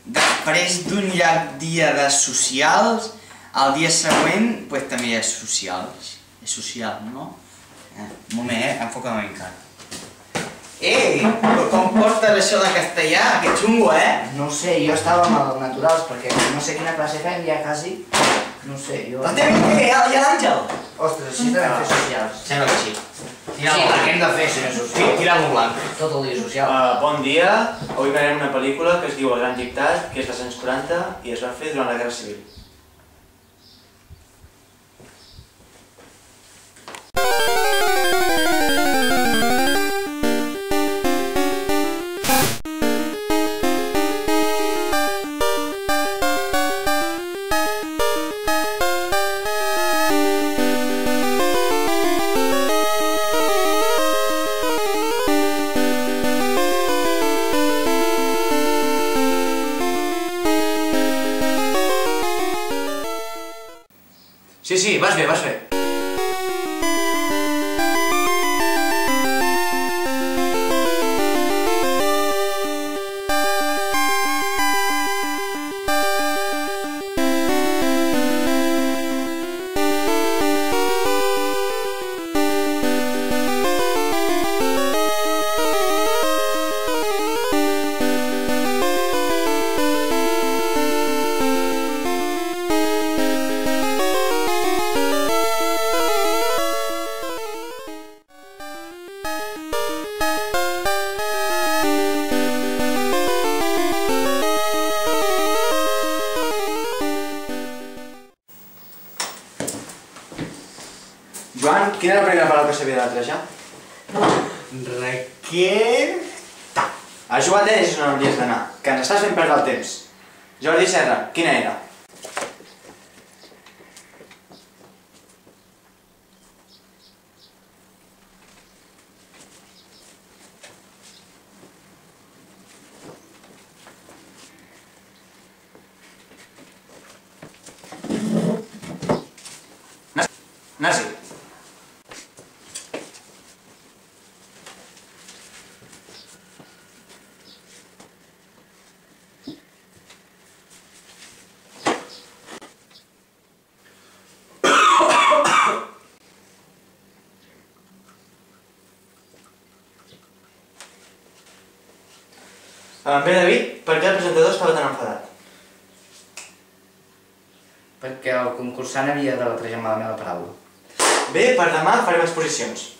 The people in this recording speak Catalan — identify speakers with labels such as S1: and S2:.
S1: després d'un llarg dia de socials, el dia següent també és socials. És social, no? Un moment, enfoca una mica. Ei, com portes això de castellà? Que xungo,
S2: No ho sé, jo estava amb els naturals, perquè no sé quina classe fem ja quasi. No ho sé, jo...
S1: També hi ha l'Àngel?
S2: Ostres, així també fer socials.
S1: Sembla que sí.
S2: Sí, perquè hem de fer, senyor social.
S1: Tira-lo blanc.
S2: Tot el dia social.
S3: Bon dia, avui veurem una pel·lícula que es diu El Gran Dictat, que és dels anys 40 i es va fer durant la Guerra Civil.
S2: Sí, vas bé, vas bé.
S3: Joan, quina era la primera paraula que s'havia de letrejar?
S1: Raquel...
S3: A Joan d'Ells és on hauries d'anar, que ens estàs fent perdre el temps. Jordi Serra, quina era? Nasi. Bé, David, per què el presentador estava tan enfadat?
S2: Perquè el concursant havia de letrejar malament la paraula.
S3: Bé, per demà farem exposicions.